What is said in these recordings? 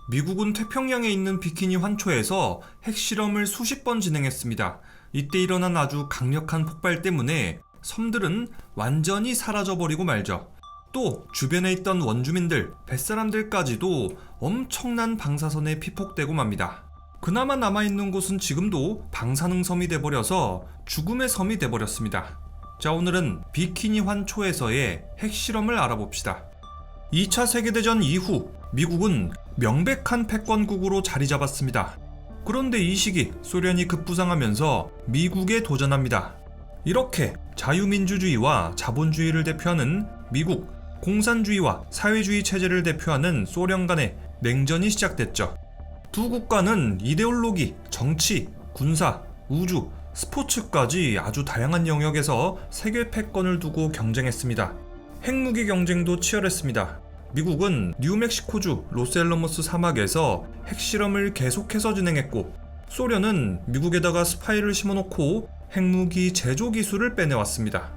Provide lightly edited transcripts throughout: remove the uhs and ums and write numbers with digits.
미국은 태평양에 있는 비키니 환초에서 핵실험을 수십 번 진행했습니다. 이때 일어난 아주 강력한 폭발 때문에 섬들은 완전히 사라져버리고 말죠. 또 주변에 있던 원주민들, 뱃사람들까지도 엄청난 방사선에 피폭되고 맙니다. 그나마 남아있는 곳은 지금도 방사능섬이 돼버려서 죽음의 섬이 돼버렸습니다. 자, 오늘은 비키니 환초에서의 핵실험을 알아봅시다. 2차 세계대전 이후 미국은 명백한 패권국으로 자리 잡았습니다. 그런데 이 시기 소련이 급부상하면서 미국에 도전합니다. 이렇게 자유민주주의와 자본주의를 대표하는 미국, 공산주의와 사회주의 체제를 대표하는 소련 간의 냉전이 시작됐죠. 두 국가는 이데올로기, 정치, 군사, 우주, 스포츠까지 아주 다양한 영역에서 세계 패권을 두고 경쟁했습니다. 핵무기 경쟁도 치열했습니다. 미국은 뉴멕시코주 로스앨러모스 사막에서 핵실험을 계속해서 진행했고, 소련은 미국에다가 스파이를 심어놓고 핵무기 제조 기술을 빼내왔습니다.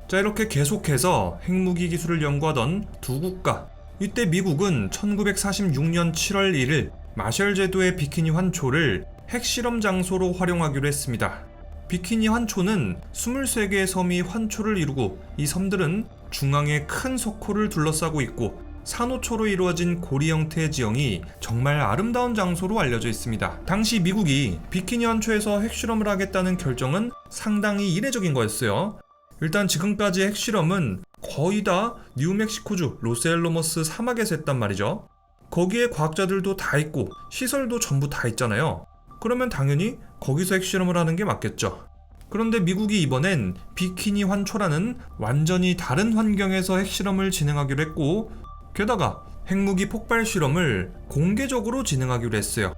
자, 이렇게 계속해서 핵무기 기술을 연구하던 두 국가. 이때 미국은 1946년 7월 1일 마셜 제도의 비키니 환초를 핵실험 장소로 활용하기로 했습니다. 비키니 환초는 23개의 섬이 환초를 이루고, 이 섬들은 중앙에 큰 석호를 둘러싸고 있고 산호초로 이루어진 고리 형태의 지형이 정말 아름다운 장소로 알려져 있습니다. 당시 미국이 비키니 환초에서 핵실험을 하겠다는 결정은 상당히 이례적인 거였어요. 일단 지금까지 핵실험은 거의 다 뉴멕시코주 로스앨러모스 사막에서 했단 말이죠. 거기에 과학자들도 다 있고 시설도 전부 다 있잖아요. 그러면 당연히 거기서 핵실험을 하는 게 맞겠죠. 그런데 미국이 이번엔 비키니 환초라는 완전히 다른 환경에서 핵실험을 진행하기로 했고, 게다가 핵무기 폭발 실험을 공개적으로 진행하기로 했어요.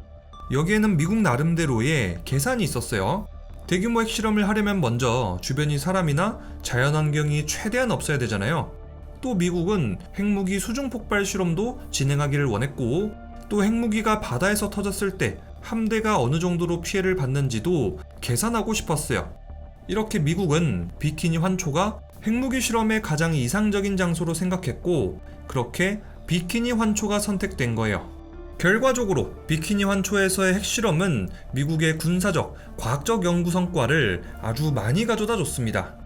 여기에는 미국 나름대로의 계산이 있었어요. 대규모 핵실험을 하려면 먼저 주변이 사람이나 자연환경이 최대한 없어야 되잖아요. 또 미국은 핵무기 수중 폭발 실험도 진행하기를 원했고, 또 핵무기가 바다에서 터졌을 때 함대가 어느 정도로 피해를 받는지도 계산하고 싶었어요. 이렇게 미국은 비키니 환초가 핵무기 실험의 가장 이상적인 장소로 생각했고, 그렇게 비키니 환초가 선택된 거예요. 결과적으로 비키니 환초에서의 핵실험은 미국의 군사적, 과학적 연구 성과를 아주 많이 가져다 줬습니다.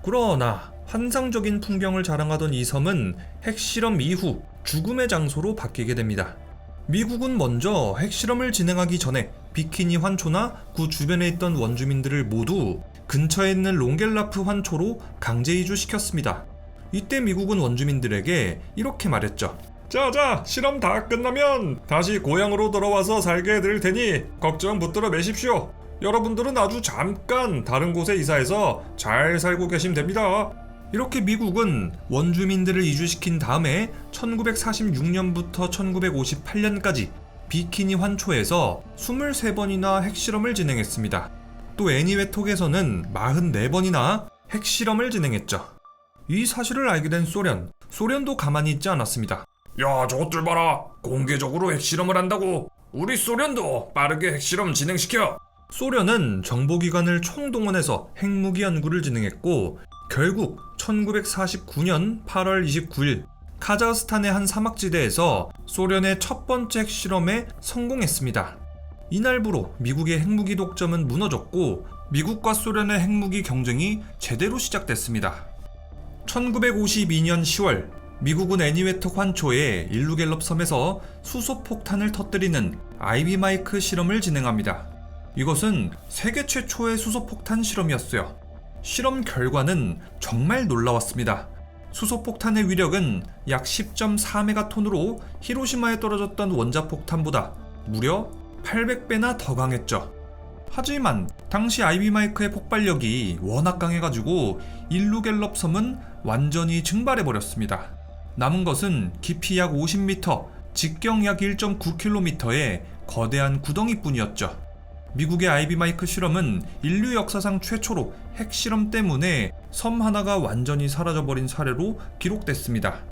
그러나 환상적인 풍경을 자랑하던 이 섬은 핵실험 이후 죽음의 장소로 바뀌게 됩니다. 미국은 먼저 핵실험을 진행하기 전에 비키니 환초나 그 주변에 있던 원주민들을 모두 근처에 있는 롱겔라프 환초로 강제 이주시켰습니다. 이때 미국은 원주민들에게 이렇게 말했죠. 자, 실험 다 끝나면 다시 고향으로 돌아와서 살게 해드릴 테니 걱정 붙들어 매십시오. 여러분들은 아주 잠깐 다른 곳에 이사해서 잘 살고 계시면 됩니다. 이렇게 미국은 원주민들을 이주시킨 다음에 1946년부터 1958년까지 비키니 환초에서 23번이나 핵실험을 진행했습니다. 또 애니웨톡에서는 44번이나 핵실험을 진행했죠. 이 사실을 알게 된 소련도 가만히 있지 않았습니다. 야, 저것들 봐라. 공개적으로 핵실험을 한다고. 우리 소련도 빠르게 핵실험 진행시켜. 소련은 정보기관을 총동원해서 핵무기 연구를 진행했고, 결국 1949년 8월 29일 카자흐스탄의 한 사막지대에서 소련의 첫 번째 핵실험에 성공했습니다. 이날부로 미국의 핵무기 독점은 무너졌고, 미국과 소련의 핵무기 경쟁이 제대로 시작됐습니다. 1952년 10월 미국은 애니웨톡 환초의 일루겔럽 섬에서 수소폭탄을 터뜨리는 아이비마이크 실험을 진행합니다. 이것은 세계 최초의 수소폭탄 실험이었어요. 실험 결과는 정말 놀라웠습니다. 수소폭탄의 위력은 약 10.4메가톤으로 히로시마에 떨어졌던 원자폭탄보다 무려 800배나 더 강했죠. 하지만 당시 아이비마이크의 폭발력이 워낙 강해가지고 일루겔럽 섬은 완전히 증발해버렸습니다. 남은 것은 깊이 약 50m, 직경 약 1.9km의 거대한 구덩이뿐이었죠. 미국의 아이비마이크 실험은 인류 역사상 최초로 핵실험 때문에 섬 하나가 완전히 사라져버린 사례로 기록됐습니다.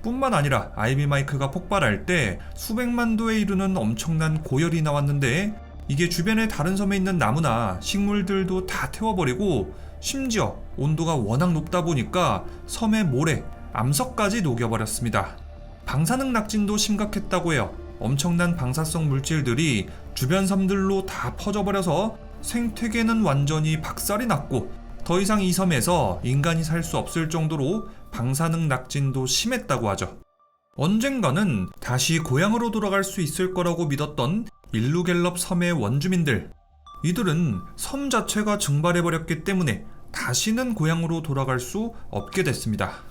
뿐만 아니라 아이비마이크가 폭발할 때 수백만 도에 이르는 엄청난 고열이 나왔는데, 이게 주변의 다른 섬에 있는 나무나 식물들도 다 태워버리고, 심지어 온도가 워낙 높다 보니까 섬의 모래, 암석까지 녹여버렸습니다. 방사능 낙진도 심각했다고 해요. 엄청난 방사성 물질들이 주변 섬들로 다 퍼져버려서 생태계는 완전히 박살이 났고 더 이상 이 섬에서 인간이 살 수 없을 정도로 방사능 낙진도 심했다고 하죠. 언젠가는 다시 고향으로 돌아갈 수 있을 거라고 믿었던 일루갤럽 섬의 원주민들. 이들은 섬 자체가 증발해버렸기 때문에 다시는 고향으로 돌아갈 수 없게 됐습니다.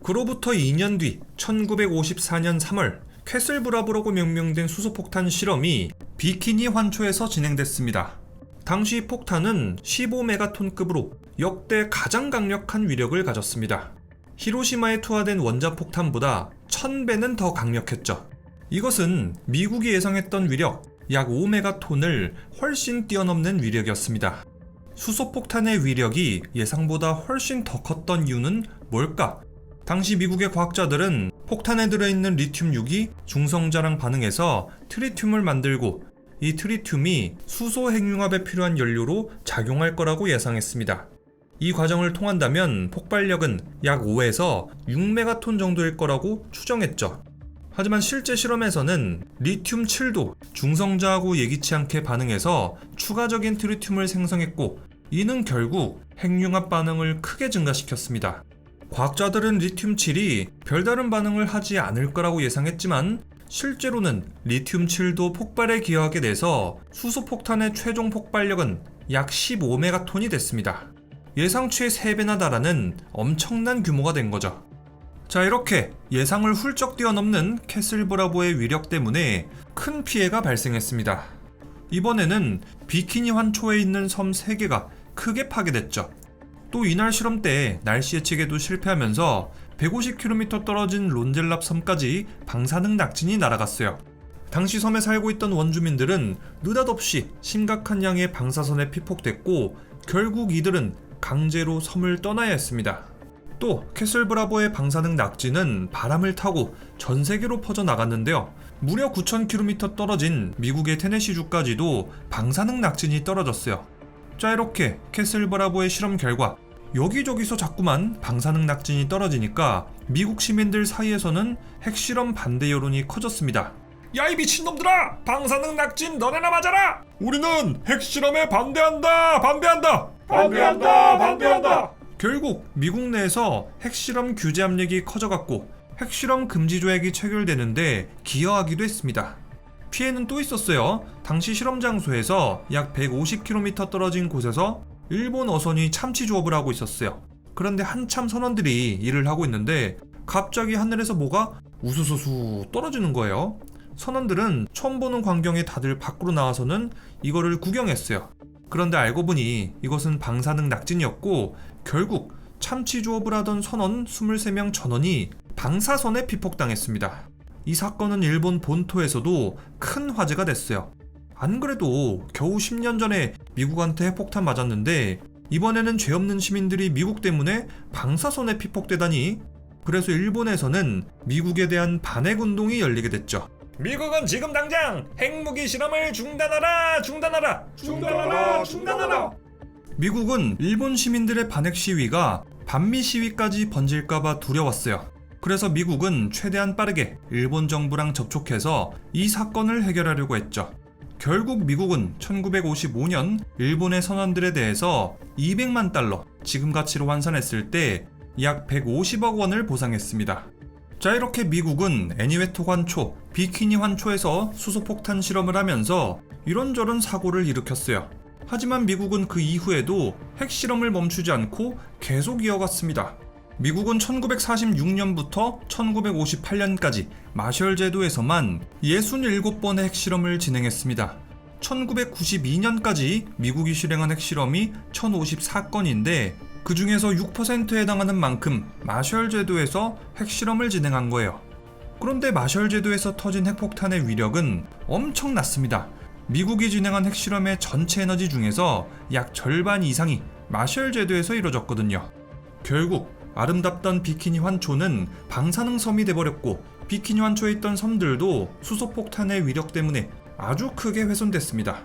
그로부터 2년 뒤 1954년 3월 캐슬 브라보라고 명명된 수소폭탄 실험이 비키니 환초에서 진행됐습니다. 당시 폭탄은 15메가톤급으로 역대 가장 강력한 위력을 가졌습니다. 히로시마에 투하된 원자폭탄보다 1000배는 더 강력했죠. 이것은 미국이 예상했던 위력 약 5메가톤을 훨씬 뛰어넘는 위력이었습니다. 수소폭탄의 위력이 예상보다 훨씬 더 컸던 이유는 뭘까? 당시 미국의 과학자들은 폭탄에 들어있는 리튬6이 중성자랑 반응해서 트리튬을 만들고 이 트리튬이 수소 핵융합에 필요한 연료로 작용할 거라고 예상했습니다. 이 과정을 통한다면 폭발력은 약 5에서 6메가톤 정도일 거라고 추정했죠. 하지만 실제 실험에서는 리튬7도 중성자하고 예기치 않게 반응해서 추가적인 트리튬을 생성했고 이는 결국 핵융합 반응을 크게 증가시켰습니다. 과학자들은 리튬7이 별다른 반응을 하지 않을 거라고 예상했지만 실제로는 리튬7도 폭발에 기여하게 돼서 수소폭탄의 최종 폭발력은 약 15메가톤이 됐습니다. 예상치의 3배나 달하는 엄청난 규모가 된 거죠. 자, 이렇게 예상을 훌쩍 뛰어넘는 캐슬 브라보의 위력 때문에 큰 피해가 발생했습니다. 이번에는 비키니 환초에 있는 섬 3개가 크게 파괴됐죠. 또 이날 실험 때 날씨 예측에도 실패하면서 150km 떨어진 론젤랍 섬까지 방사능 낙진이 날아갔어요. 당시 섬에 살고 있던 원주민들은 느닷없이 심각한 양의 방사선에 피폭됐고 결국 이들은 강제로 섬을 떠나야 했습니다. 또 캐슬 브라보의 방사능 낙진은 바람을 타고 전 세계로 퍼져나갔는데요. 무려 9,000km 떨어진 미국의 테네시주까지도 방사능 낙진이 떨어졌어요. 자, 이렇게 캐슬 브라보의 실험 결과 여기저기서 자꾸만 방사능 낙진이 떨어지니까 미국 시민들 사이에서는 핵실험 반대 여론이 커졌습니다. 야, 이 미친놈들아! 방사능 낙진 너네나 맞아라! 우리는 핵실험에 반대한다! 결국 미국 내에서 핵실험 규제 압력이 커져갔고 핵실험 금지 조약이 체결되는데 기여하기도 했습니다. 피해는 또 있었어요. 당시 실험 장소에서 약 150km 떨어진 곳에서 일본 어선이 참치 조업을 하고 있었어요. 그런데 한참 선원들이 일을 하고 있는데 갑자기 하늘에서 뭐가 우수수수 떨어지는 거예요. 선원들은 처음 보는 광경에 다들 밖으로 나와서는 이거를 구경했어요. 그런데 알고 보니 이것은 방사능 낙진이었고 결국 참치 조업을 하던 선원 23명 전원이 방사선에 피폭당했습니다. 이 사건은 일본 본토에서도 큰 화제가 됐어요. 안 그래도 겨우 10년 전에 미국한테 핵폭탄 맞았는데 이번에는 죄 없는 시민들이 미국 때문에 방사선에 피폭되다니. 그래서 일본에서는 미국에 대한 반핵 운동이 열리게 됐죠. 미국은 지금 당장 핵무기 실험을 중단하라! 미국은 일본 시민들의 반핵 시위가 반미 시위까지 번질까봐 두려웠어요. 그래서 미국은 최대한 빠르게 일본 정부랑 접촉해서 이 사건을 해결하려고 했죠. 결국 미국은 1955년 일본의 선원들에 대해서 200만 달러, 지금 가치로 환산했을 때 약 150억 원을 보상했습니다. 자, 이렇게 미국은 애니웨토 환초, 비키니 환초에서 수소폭탄 실험을 하면서 이런저런 사고를 일으켰어요. 하지만 미국은 그 이후에도 핵실험을 멈추지 않고 계속 이어갔습니다. 미국은 1946년부터 1958년까지 마셜 제도에서만 67번의 핵실험을 진행했습니다. 1992년까지 미국이 실행한 핵실험이 1054건인데 그 중에서 6%에 해당하는 만큼 마셜 제도에서 핵실험을 진행한 거예요. 그런데 마셜 제도에서 터진 핵폭탄의 위력은 엄청났습니다. 미국이 진행한 핵실험의 전체 에너지 중에서 약 절반 이상이 마셜 제도에서 이루어졌거든요. 결국 아름답던 비키니 환초는 방사능 섬이 돼버렸고 비키니 환초에 있던 섬들도 수소폭탄의 위력 때문에 아주 크게 훼손됐습니다.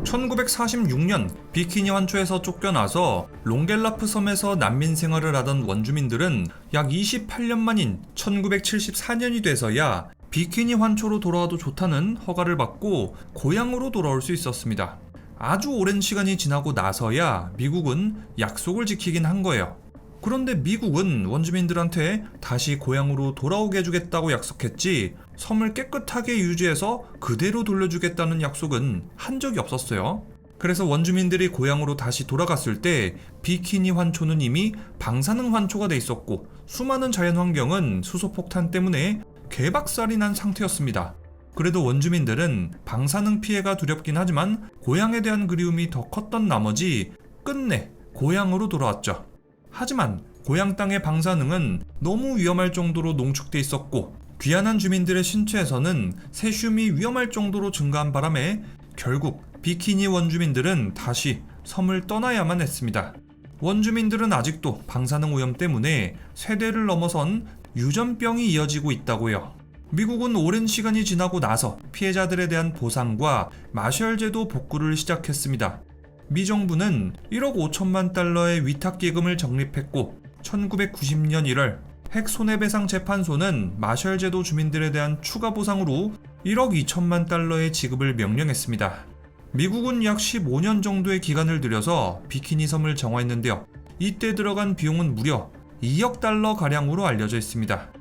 1946년 비키니 환초에서 쫓겨나서 롱겔라프 섬에서 난민 생활을 하던 원주민들은 약 28년 만인 1974년이 돼서야 비키니 환초로 돌아와도 좋다는 허가를 받고 고향으로 돌아올 수 있었습니다. 아주 오랜 시간이 지나고 나서야 미국은 약속을 지키긴 한 거예요. 그런데 미국은 원주민들한테 다시 고향으로 돌아오게 해주겠다고 약속했지 섬을 깨끗하게 유지해서 그대로 돌려주겠다는 약속은 한 적이 없었어요. 그래서 원주민들이 고향으로 다시 돌아갔을 때 비키니 환초는 이미 방사능 환초가 돼 있었고 수많은 자연환경은 수소폭탄 때문에 개박살이 난 상태였습니다. 그래도 원주민들은 방사능 피해가 두렵긴 하지만 고향에 대한 그리움이 더 컸던 나머지 끝내 고향으로 돌아왔죠. 하지만 고향 땅의 방사능은 너무 위험할 정도로 농축돼 있었고 귀환한 주민들의 신체에서는 세슘이 위험할 정도로 증가한 바람에 결국 비키니 원주민들은 다시 섬을 떠나야만 했습니다. 원주민들은 아직도 방사능 오염 때문에 세대를 넘어선 유전병이 이어지고 있다고요. 미국은 오랜 시간이 지나고 나서 피해자들에 대한 보상과 마셜제도 복구를 시작했습니다. 미 정부는 1억 5천만 달러의 위탁기금을 적립했고 1990년 1월 핵 손해배상 재판소는 마셜제도 주민들에 대한 추가 보상으로 1억 2천만 달러의 지급을 명령했습니다. 미국은 약 15년 정도의 기간을 들여서 비키니 섬을 정화했는데요. 이때 들어간 비용은 무려 2억 달러 가량으로 알려져 있습니다.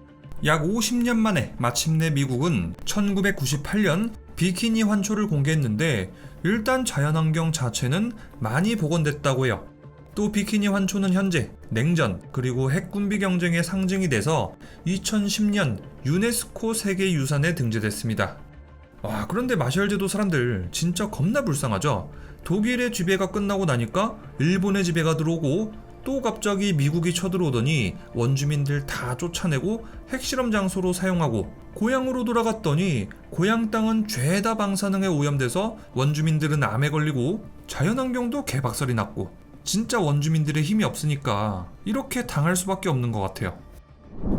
약 50년 만에 마침내 미국은 1998년 비키니 환초를 공개했는데 일단 자연환경 자체는 많이 복원됐다고 해요. 또 비키니 환초는 현재 냉전 그리고 핵군비 경쟁의 상징이 돼서 2010년 유네스코 세계유산에 등재됐습니다. 와, 그런데 마셜제도 사람들 진짜 겁나 불쌍하죠? 독일의 지배가 끝나고 나니까 일본의 지배가 들어오고 또 갑자기 미국이 쳐들어오더니 원주민들 다 쫓아내고 핵실험 장소로 사용하고 고향으로 돌아갔더니 고향 땅은 죄다 방사능에 오염돼서 원주민들은 암에 걸리고 자연환경도 개박살이 났고 진짜 원주민들의 힘이 없으니까 이렇게 당할 수밖에 없는 것 같아요.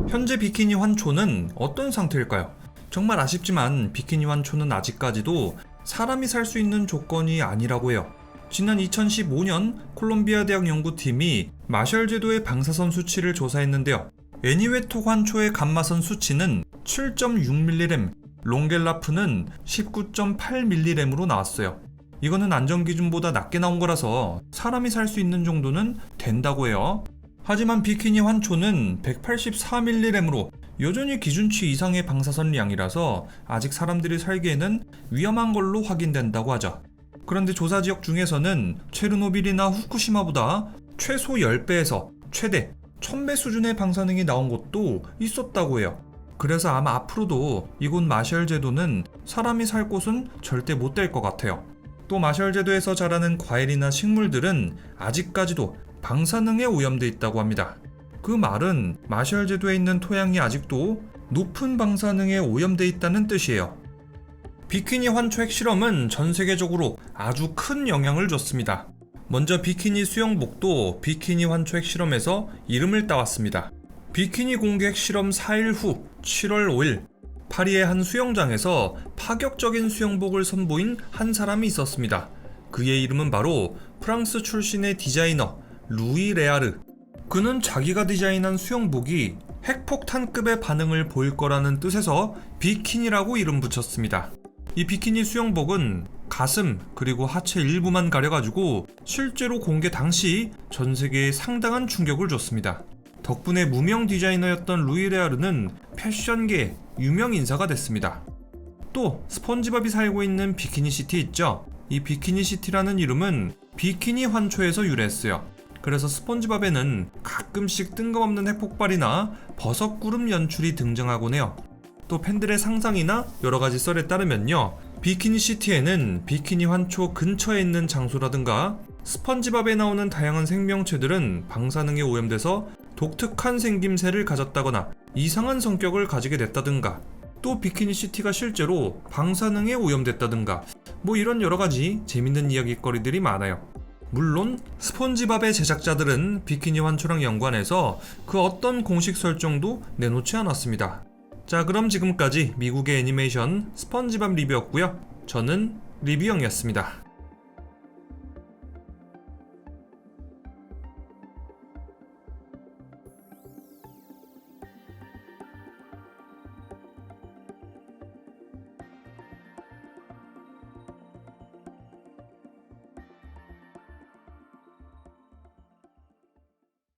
현재 비키니 환초는 어떤 상태일까요? 정말 아쉽지만 비키니 환초는 아직까지도 사람이 살 수 있는 조건이 아니라고 해요. 지난 2015년 콜롬비아 대학 연구팀이 마셜 제도의 방사선 수치를 조사했는데요. 애니웨토 환초의 감마선 수치는 7.6mg, 롱겔라프는 19.8mg으로 나왔어요. 이거는 안전기준보다 낮게 나온 거라서 사람이 살 수 있는 정도는 된다고 해요. 하지만 비키니 환초는 184mg으로 여전히 기준치 이상의 방사선 양이라서 아직 사람들이 살기에는 위험한 걸로 확인된다고 하죠. 그런데 조사 지역 중에서는 체르노빌이나 후쿠시마보다 최소 10배에서 최대 1000배 수준의 방사능이 나온 곳도 있었다고 해요. 그래서 아마 앞으로도 이곳 마셜 제도는 사람이 살 곳은 절대 못 될 것 같아요. 또 마셜 제도에서 자라는 과일이나 식물들은 아직까지도 방사능에 오염돼 있다고 합니다. 그 말은 마셜 제도에 있는 토양이 아직도 높은 방사능에 오염돼 있다는 뜻이에요. 비키니 환초 핵실험은 전 세계적으로 아주 큰 영향을 줬습니다. 먼저 비키니 수영복도 비키니 환초 핵실험에서 이름을 따왔습니다. 비키니 공개 핵실험 4일 후 7월 5일 파리의 한 수영장에서 파격적인 수영복을 선보인 한 사람이 있었습니다. 그의 이름은 바로 프랑스 출신의 디자이너 루이 레아르. 그는 자기가 디자인한 수영복이 핵폭탄급의 반응을 보일 거라는 뜻에서 비키니라고 이름 붙였습니다. 이 비키니 수영복은 가슴 그리고 하체 일부만 가려가지고 실제로 공개 당시 전 세계에 상당한 충격을 줬습니다. 덕분에 무명 디자이너였던 루이 레아르는 패션계의 유명 인사가 됐습니다. 또 스폰지밥이 살고 있는 비키니 시티 있죠? 이 비키니 시티라는 이름은 비키니 환초에서 유래했어요. 그래서 스폰지밥에는 가끔씩 뜬금없는 핵폭발이나 버섯구름 연출이 등장하곤 해요. 또 팬들의 상상이나 여러가지 썰에 따르면요, 비키니 시티에는 비키니 환초 근처에 있는 장소라든가 스펀지밥에 나오는 다양한 생명체들은 방사능에 오염돼서 독특한 생김새를 가졌다거나 이상한 성격을 가지게 됐다든가, 또 비키니 시티가 실제로 방사능에 오염됐다든가, 뭐 이런 여러가지 재밌는 이야기거리들이 많아요. 물론 스폰지밥의 제작자들은 비키니 환초랑 연관해서 그 어떤 공식 설정도 내놓지 않았습니다. 자, 그럼 지금까지 미국의 애니메이션 스펀지밥 리뷰였고요. 저는 리뷰형이었습니다.